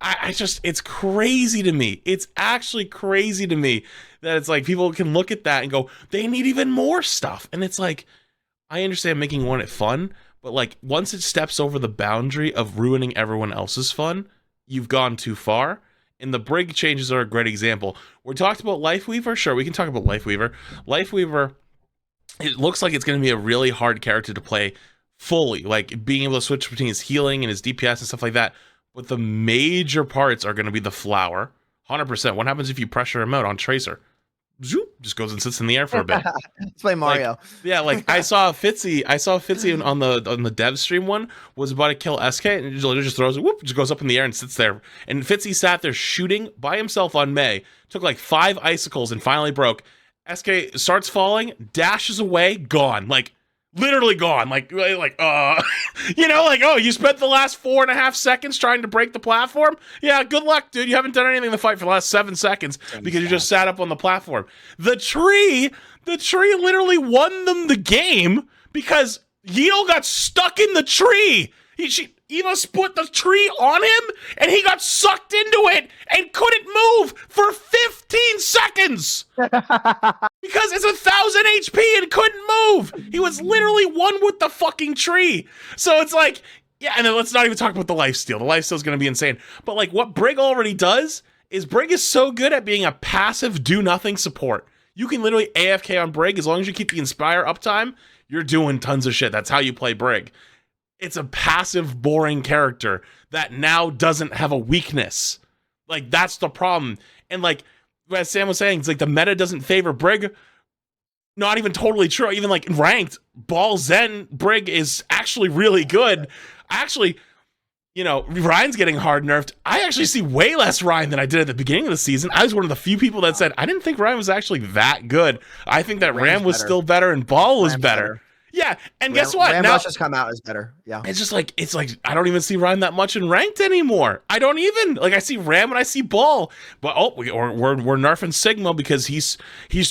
it's crazy to me. It's actually crazy to me that it's like people can look at that and go, they need even more stuff. And it's like, I understand making one fun, But like once it steps over the boundary of ruining everyone else's fun, you've gone too far. And the Brig changes are a great example. We talked about Lifeweaver. Sure, we can talk about Lifeweaver. Lifeweaver, it looks like it's going to be a really hard character to play fully, like being able to switch between his healing and his DPS and stuff like that. But the major parts are going to be the flower. 100%. What happens if you pressure him out on Tracer? Zoop, just goes and sits in the air for a bit. Let's play Mario. Like, yeah, like I saw Fitzy on the dev stream one was about to kill SK and he just throws it, whoop, just goes up in the air and sits there. And Fitzy sat there shooting by himself on Mei, took like 5 icicles and finally broke. SK starts falling, dashes away, gone. Like literally gone. Like you know, like, oh, you spent the last 4.5 seconds trying to break the platform? Yeah, good luck, dude. You haven't done anything in the fight for the last 7 seconds because you just sat up on the platform. The tree literally won them the game because Yeetle got stuck in the tree. Eva split the tree on him and he got sucked into it and couldn't move for 15 seconds because it's 1,000 HP and couldn't move. He was literally one with the fucking tree. So it's like, yeah, and then let's not even talk about the lifesteal. The lifesteal is going to be insane. But like what Brig already does is Brig is so good at being a passive do nothing support. You can literally AFK on Brig as long as you keep the Inspire uptime, you're doing tons of shit. That's how you play Brig. It's a passive, boring character that now doesn't have a weakness. Like, that's the problem. And, like, as Sam was saying, it's like the meta doesn't favor Brig. Not even totally true. Even, like, ranked, Ball Zen Brig is actually really good. Actually, you know, Ryan's getting hard nerfed. I actually see way less Ryan than I did at the beginning of the season. I was one of the few people that said, I didn't think Ryan was actually that good. I think that Ram was still better and Ball was better. Yeah, and guess what? Ram now just come out as better. Yeah, it's like I don't even see Ryan that much in ranked anymore. I don't even like. I see Ram and I see Ball, but we're nerfing Sigma because he's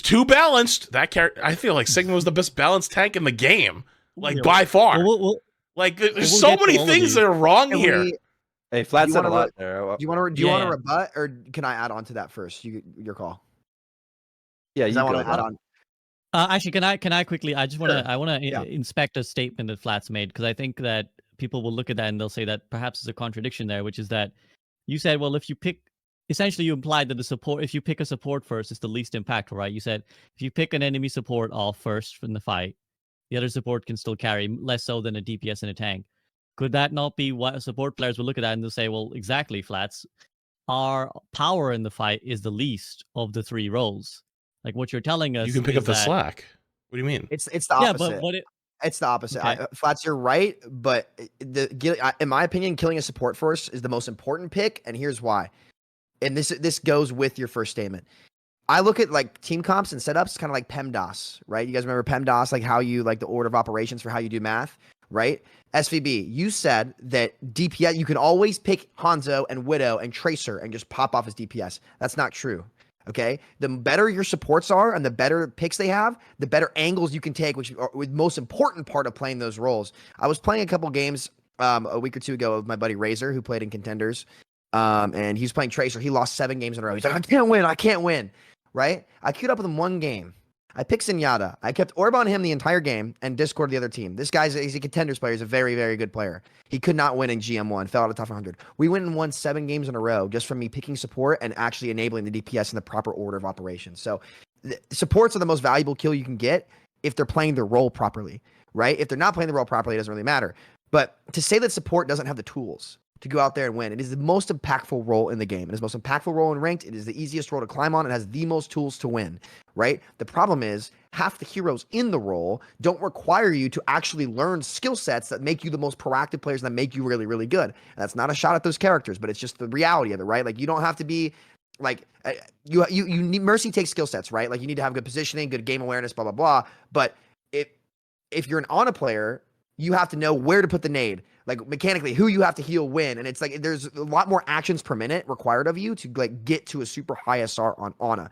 too balanced. That character, I feel like Sigma was the best balanced tank in the game, like by far. Like there's so many things that are wrong here. Hey, Flat said a lot there. Do you want to rebut, or can I add on to that first? Your call. Yeah, you I want to add on. Actually, can I quickly? I want to inspect a statement that Flats made because I think that people will look at that and they'll say that perhaps there's a contradiction there, which is that you said, well, if you pick, essentially you implied that the support, if you pick a support first, it's the least impactful, right? You said if you pick an enemy support off first from the fight, the other support can still carry less so than a DPS and a tank. Could that not be what support players will look at that and they'll say, well, exactly, Flats, our power in the fight is the least of the 3 roles. Like what you're telling us, you can pick up the slack. What do you mean? It's the opposite. Yeah, it's the opposite. Okay. Flats, you're right, but in my opinion, killing a support first is the most important pick, and here's why. And this goes with your first statement. I look at like team comps and setups, kind of like PEMDAS, right? You guys remember PEMDAS, like how you like the order of operations for how you do math, right? SVB, you said that DPS you can always pick Hanzo and Widow and Tracer and just pop off his DPS. That's not true. Okay, the better your supports are and the better picks they have, the better angles you can take, which are the most important part of playing those roles. I was playing a couple games a week or 2 ago with my buddy Razor, who played in Contenders, and he's playing Tracer. He lost 7 games in a row. He's like, I can't win, right? I queued up with him 1 game. I picked Zenyatta. I kept Orb on him the entire game and Discord the other team. This guy's he's a Contenders player. He's a very, very good player. He could not win in GM1, fell out of top 100. We went and won 7 games in a row just from me picking support and actually enabling the DPS in the proper order of operations. So supports are the most valuable kill you can get if they're playing their role properly, right? If they're not playing the role properly, it doesn't really matter. But to say that support doesn't have the tools to go out there and win, it is the most impactful role in the game. It is the most impactful role in ranked. It is the easiest role to climb on. It has the most tools to win, right? The problem is half the heroes in the role don't require you to actually learn skill sets that make you the most proactive players that make you really, really good. And that's not a shot at those characters, but it's just the reality of it, right? Like you don't have to be like you need Mercy takes skill sets, right? Like you need to have good positioning, good game awareness, blah, blah, blah. But if you're an Ana player, you have to know where to put the nade. Like mechanically, who you have to heal when. And it's like there's a lot more actions per minute required of you to like get to a super high SR on Ana.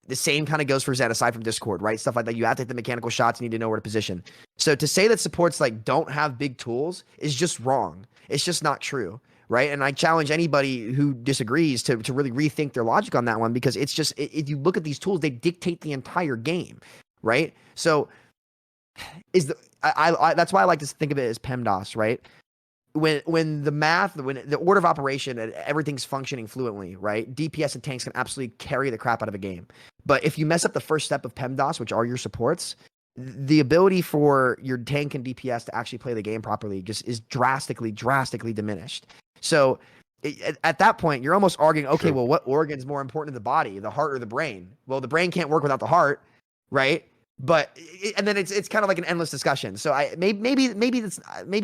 The same kind of goes for Zen aside from Discord, right? Stuff like that. You have to hit the mechanical shots. You need to know where to position. So to say that supports like don't have big tools is just wrong. It's just not true, right? And I challenge anybody who disagrees to really rethink their logic on that one, because it's just, if you look at these tools, they dictate the entire game, right? So is the I that's why I like to think of it as PEMDAS, right? When the order of operation and everything's functioning fluently, right? DPS and tanks can absolutely carry the crap out of a game. But if you mess up the first step of PEMDAS, which are your supports, the ability for your tank and DPS to actually play the game properly just is drastically diminished. So at that point, you're almost arguing, okay, well, what organ is more important to the body, the heart or the brain? Well, the brain can't work without the heart, right? But and then it's kind of like an endless discussion. So maybe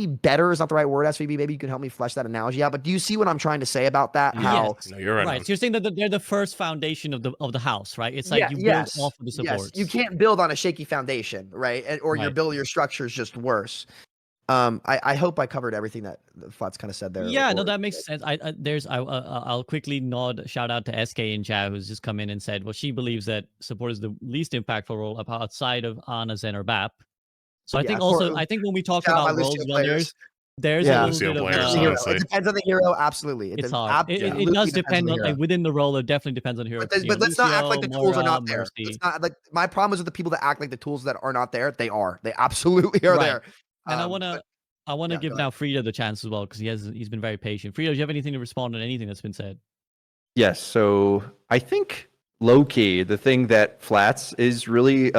better is not the right word, SVB. Maybe you can help me flesh that analogy out. But do you see what I'm trying to say about that? How Yes. No, you're right. Right. So you're saying that they're the first foundation of the house, right? It's like you build off of the supports. Yes, you can't build on a shaky foundation, right? Or your structure is just worse. I hope I covered everything that Flats kind of said there. Yeah, no, that makes sense. I'll quickly shout out to SK in chat, who's just come in and said, well, she believes that support is the least impactful role outside of Ana, Zen, or BAP. So I think when we talk about roles, there's a little bit of it depends on the hero. Absolutely, it's hard. It does depend on, like, within the role. It definitely depends on the hero. But let's not act like the tools are not there. It's not like my problem is with the people that act like the tools that are not there. They are. They absolutely are there. And I want to give now Frida the chance as well, because he's been very patient. Frida, do you have anything to respond on anything that's been said? Yes. So I think low key, the thing that Flats is really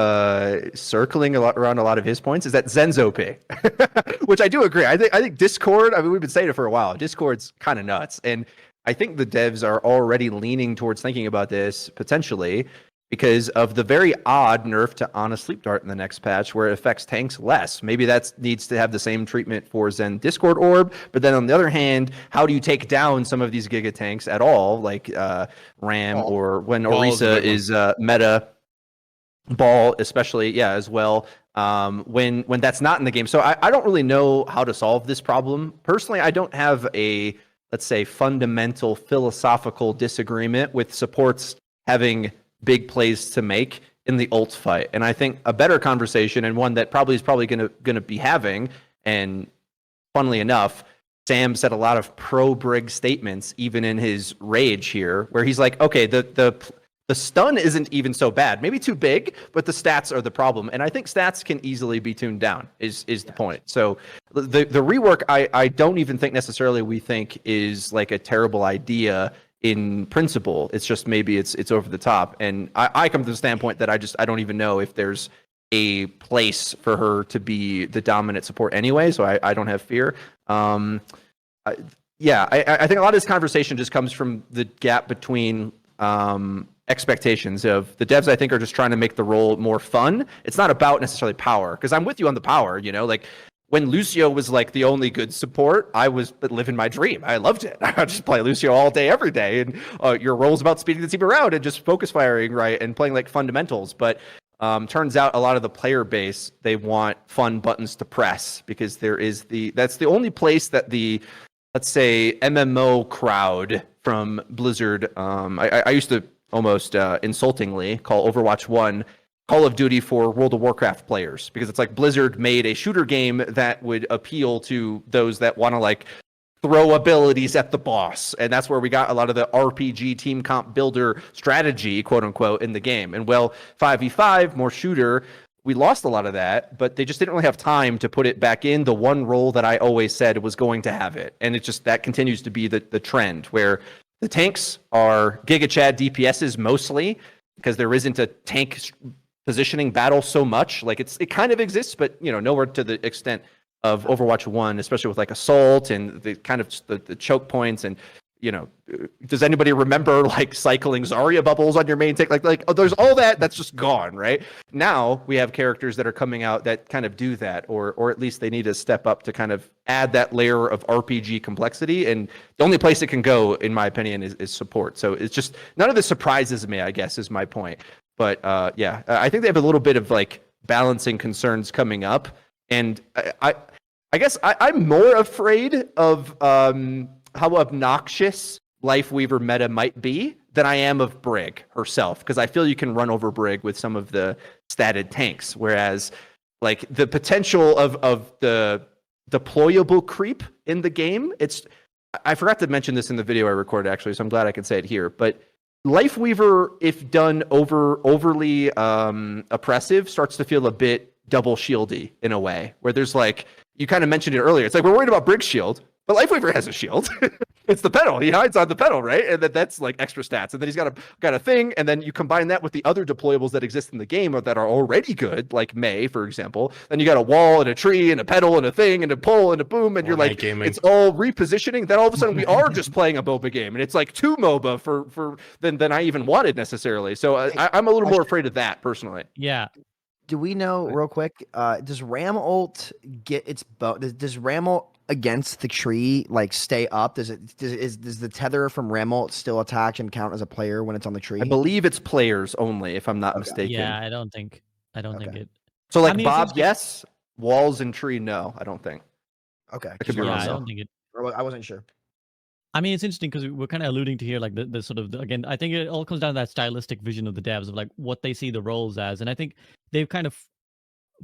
circling around a lot of his points is that Zen's OP, which I do agree. I think Discord. I mean, we've been saying it for a while. Discord's kind of nuts, and I think the devs are already leaning towards thinking about this potentially, because of the very odd nerf to Ana Sleep Dart in the next patch, where it affects tanks less. Maybe that needs to have the same treatment for Zen Discord Orb, but then on the other hand, how do you take down some of these Giga tanks at all, like Ram or when Orisa is meta, Ball especially, as well, when that's not in the game. So I don't really know how to solve this problem. Personally, I don't have a, let's say, fundamental philosophical disagreement with supports having big plays to make in the ult fight. And I think a better conversation, and one that is probably gonna be having, and funnily enough, Sam said a lot of pro Brig statements even in his rage here, where he's like, okay, the stun isn't even so bad, maybe too big, but the stats are the problem. And I think stats can easily be tuned down is the point. So the rework I don't even think necessarily we think is like a terrible idea in principle. It's just maybe it's over the top. And I come to the standpoint that I don't even know if there's a place for her to be the dominant support anyway, so I don't have fear. I think a lot of this conversation just comes from the gap between expectations of the devs. I think are just trying to make the role more fun. It's not about necessarily power, because I'm with you on the power, like when Lucio was like the only good support, I was living my dream. I loved it. I just play Lucio all day, every day. And your role's about speeding the team around and just focus firing, right? And playing like fundamentals. But turns out a lot of the player base, they want fun buttons to press, because that's the only place that the, let's say, MMO crowd from Blizzard, I used to almost insultingly call Overwatch 1 Call of Duty for World of Warcraft players, because it's like Blizzard made a shooter game that would appeal to those that want to like throw abilities at the boss. And that's where we got a lot of the RPG team comp builder strategy, quote unquote, in the game. And well, 5v5, more shooter, we lost a lot of that, but they just didn't really have time to put it back in the one role that I always said was going to have it. And it just, that continues to be the trend, where the tanks are Giga Chad DPSs mostly, because there isn't a tank positioning battle so much. Like it kind of exists, but nowhere to the extent of Overwatch 1, especially with like Assault and the kind of the choke points. And does anybody remember like cycling Zarya bubbles on your main tank? Like there's all that's just gone, right? Now we have characters that are coming out that kind of do that, or at least they need to step up to kind of add that layer of RPG complexity. And the only place it can go, in my opinion, is support. So it's just, none of this surprises me, I guess, is my point. But I think they have a little bit of like balancing concerns coming up. And I guess I'm more afraid of how obnoxious Lifeweaver meta might be than I am of Brig herself, because I feel you can run over Brig with some of the statted tanks, whereas like the potential of the deployable creep in the game, I forgot to mention this in the video I recorded actually, so I'm glad I can say it here, but Lifeweaver, if done overly oppressive, starts to feel a bit double shieldy in a way, where there's like, you kind of mentioned it earlier. It's like we're worried about Brig's shield, but Lifeweaver has a shield. It's the pedal. He hides on the pedal, right? And that's like extra stats. And then he's got a thing, and then you combine that with the other deployables that exist in the game that are already good, like May, for example. Then you got a wall and a tree and a pedal and a thing and a pull and a boom, and you're like, gaming. it's all repositioning. Then all of a sudden we are just playing a MOBA game, and it's like 2 MOBA for than I even wanted necessarily. So I'm a little more afraid of that personally. Yeah. Do we know real quick? Does Ram ult get its does Ram ult against the tree like stay up? Does the tether from Ram ult still attach and count as a player when it's on the tree? I believe it's players only, if I'm not mistaken. Yeah, I don't think it. So like I mean, Bob, yes. Walls and tree, no. I don't think. Okay. I could be Yeah, wrong. I though. don't think it. I wasn't sure. I mean, it's interesting because we're kind of alluding to here, like the sort of again. I think it all comes down to that stylistic vision of the devs of like what they see the roles as, and I think they've kind of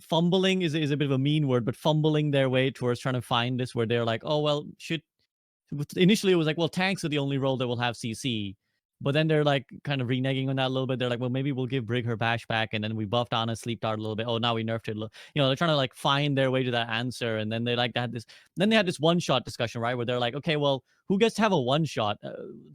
fumbling is a bit of a mean word, but fumbling their way towards trying to find this where they're like, oh well, initially it was like, well, tanks are the only role that will have CC, but then they're like kind of reneging on that a little bit. They're like, well, maybe we'll give Brig her bash back, and then we buffed Ana sleep dart a little bit. Oh, now we nerfed it. They're trying to like find their way to that answer, and then they had this one shot discussion, right, where they're like, okay, well, who gets to have a one shot?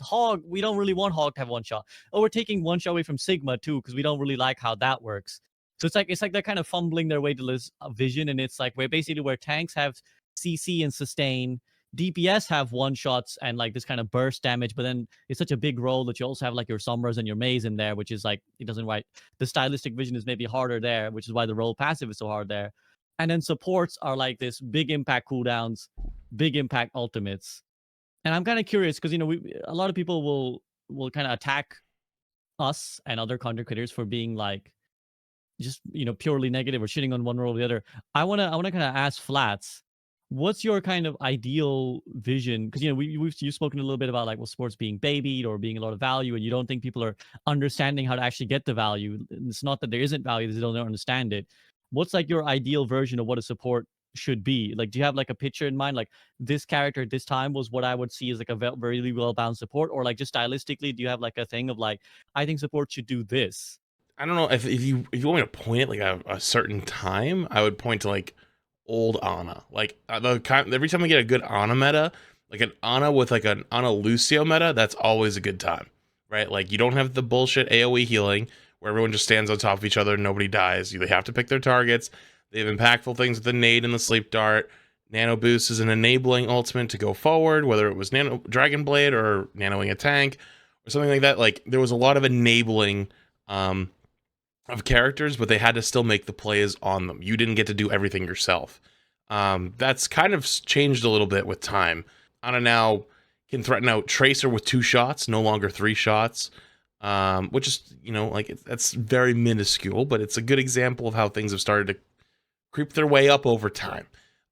Hog, we don't really want Hog to have one shot. Oh, we're taking one shot away from Sigma too because we don't really like how that works. So it's like they're kind of fumbling their way to this vision, and it's like where tanks have CC and sustain, DPS have one shots and like this kind of burst damage, but then it's such a big role that you also have like your Summers and your Maze in there, which is like it doesn't write the stylistic vision is maybe harder there, which is why the role passive is so hard there. And then supports are like this big impact cooldowns, big impact ultimates. And I'm kind of curious because a lot of people will kind of attack us and other content creators for being like just purely negative or shitting on one role or the other. I wanna kind of ask Flats, what's your kind of ideal vision? Because you've spoken a little bit about like sports being babied or being a lot of value, and you don't think people are understanding how to actually get the value. It's not that there isn't value; they don't understand it. What's like your ideal version of what a support should be? Like, do you have like a picture in mind? Like this character at this time was what I would see as like a very well balanced support, or like just stylistically, do you have like a thing of like I think support should do this? I don't know if you want me to point at like a certain time, I would point to like old Ana. Like every time I get a good Ana meta, like an Ana with like an Ana Lucio meta, that's always a good time, right? Like you don't have the bullshit AoE healing where everyone just stands on top of each other and nobody dies. They have to pick their targets. They have impactful things with the nade and the sleep dart. Nano boost is an enabling ultimate to go forward, whether it was Nano Dragon Blade or nanoing a tank or something like that. Like there was a lot of enabling of characters, but they had to still make the plays on them. You didn't get to do everything yourself. That's kind of changed a little bit with time. Ana now can threaten out Tracer with 2 shots, no longer 3 shots, which is, that's very minuscule, but it's a good example of how things have started to creep their way up over time.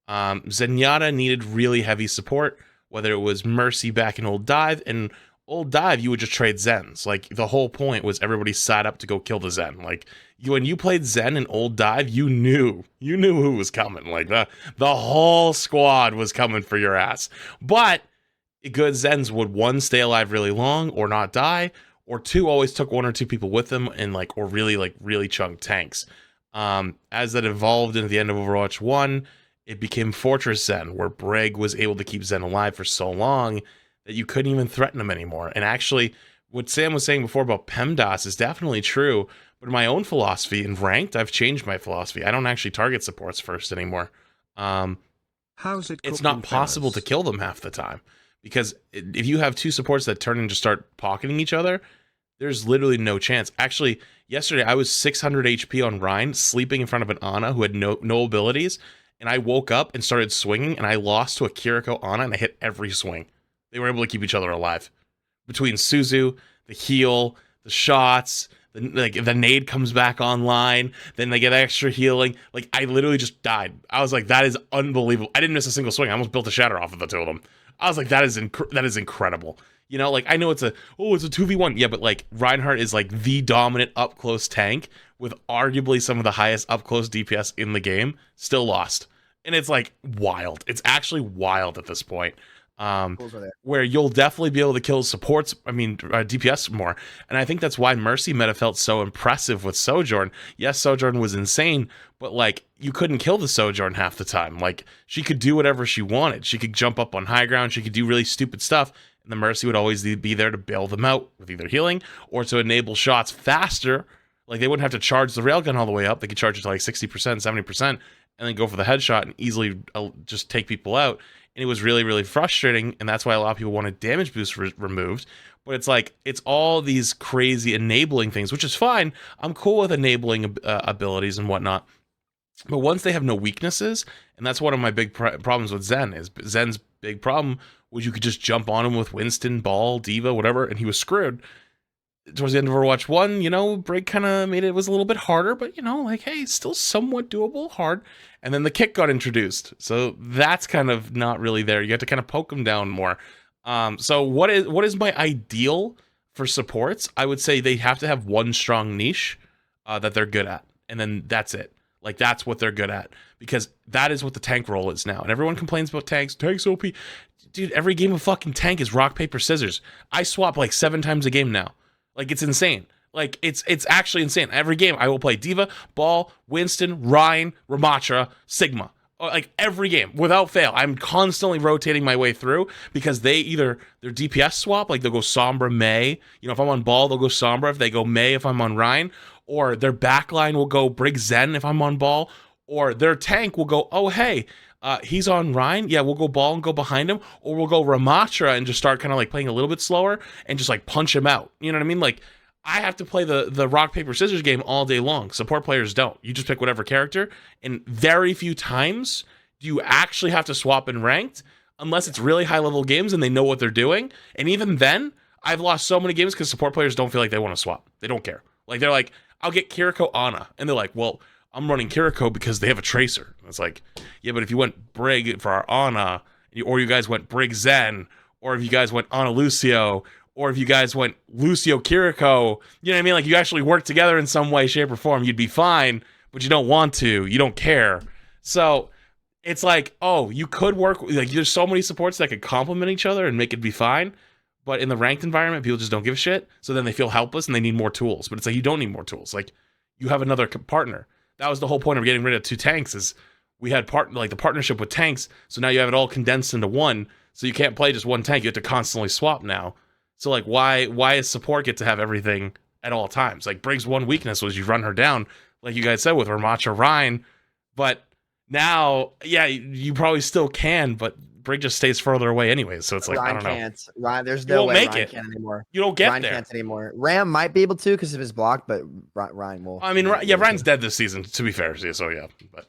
Zenyatta needed really heavy support, whether it was Mercy back in Old Dive, and Old Dive, you would just trade Zens. Like, the whole point was everybody sat up to go kill the Zen. Like, when you played Zen in Old Dive, you knew who was coming. Like, the whole squad was coming for your ass. But good Zens would, 1, stay alive really long or not die, or 2, always took 1 or 2 people with them and, or really chunked tanks. As that evolved into the end of Overwatch 1, it became Fortress Zen, where Brig was able to keep Zen alive for so long that you couldn't even threaten him anymore. And actually, what Sam was saying before about PEMDAS is definitely true, but in my own philosophy, in ranked, I've changed my philosophy. I don't actually target supports first anymore. It's not possible to kill them half the time, because if you have 2 supports that turn and just start pocketing each other, there's literally no chance. Actually, yesterday I was 600 HP on RUIN, sleeping in front of an Ana who had no abilities, and I woke up and started swinging, and I lost to a Kiriko Ana, and I hit every swing. They were able to keep each other alive. Between Suzu, the heal, the shots, the nade comes back online, then they get extra healing. Like, I literally just died. I was like, that is unbelievable. I didn't miss a single swing. I almost built a shatter off of the 2 of them. I was like, that is incredible. I know it's a 2v1. Yeah, but Reinhardt is the dominant up close tank with arguably some of the highest up close DPS in the game. Still lost. And it's wild. It's actually wild at this point. Tools are there. Where you'll definitely be able to kill supports, DPS more. And I think that's why Mercy meta felt so impressive with Sojourn. Yes, Sojourn was insane, but like you couldn't kill the Sojourn half the time. Like she could do whatever she wanted. She could jump up on high ground. She could do really stupid stuff. And the Mercy would always be there to bail them out with either healing or to enable shots faster. Like they wouldn't have to charge the railgun all the way up. They could charge it to like 60%, 70%, and then go for the headshot and easily just take people out. And it was really, really frustrating. And that's why a lot of people wanted damage boost removed. But it's like, it's all these crazy enabling things, which is fine. I'm cool with enabling abilities and whatnot. But once they have no weaknesses, and that's one of my big problems with Zen, is Zen's big problem was you could just jump on him with Winston, Ball, Diva, whatever, and he was screwed. Towards the end of Overwatch 1, Brig kind of made it was a little bit harder, but, like, hey, it's still somewhat doable, hard. And then the kick got introduced. So that's kind of not really there. You have to kind of poke them down more. So what is my ideal for supports? I would say they have to have one strong niche that they're good at. And then that's it. Like, that's what they're good at. Because that is what the tank role is now. And everyone complains about tanks. Tanks OP. Dude, every game of fucking tank is rock, paper, scissors. I swap like 7 times a game now. Like, it's insane. Like, it's actually insane. Every game, I will play Diva, Ball, Winston, Ryan, Ramatra, Sigma. Like, every game, without fail. I'm constantly rotating my way through because their DPS swap, like, they'll go Sombra, Mei. If I'm on Ball, they'll go Sombra. If they go Mei, if I'm on Ryan. Or their backline will go Brig Zen if I'm on Ball. Or their tank will go, oh, hey, he's on Ryan. Yeah, we'll go Ball and go behind him. Or we'll go Ramatra and just start kind of like playing a little bit slower and just like punch him out. You know what I mean? Like, I have to play the rock, paper, scissors game all day long. Support players don't. You just pick whatever character. And very few times do you actually have to swap in ranked unless it's really high level games and they know what they're doing. And even then, I've lost so many games because support players don't feel like they want to swap. They don't care. Like, they're like, I'll get Kiriko Ana. And they're like, well, I'm running Kiriko because they have a tracer. And it's like, yeah, but if you went Brig for our Ana, or you guys went Brig Zen, or if you guys went Ana Lucio, or if you guys went Lucio Kiriko, you know what I mean? Like, you actually work together in some way, shape, or form, you'd be fine, but you don't want to. You don't care. So it's like, oh, you could work. Like, there's so many supports that could complement each other and make it be fine. But in the ranked environment, people just don't give a shit. So then they feel helpless and they need more tools. But it's like, you don't need more tools. Like, you have another partner. That was the whole point of getting rid of 2 tanks is we had the partnership with tanks. So now you have it all condensed into one. So you can't play just one tank. You have to constantly swap now. So like, why does support get to have everything at all times? Like, Brig's one weakness was you run her down, like you guys said with Ramatra Ryan. But now, yeah, you probably still can, but Brig just stays further away anyways. So it's like, Ryan I don't know. can't. Ryan, there's no way Ryan can't anymore. You don't get Ryan there. Can't anymore. Ram might be able to because of his block, but Ryan will. I mean, yeah, Ryan's dead this season, to be fair. So yeah, but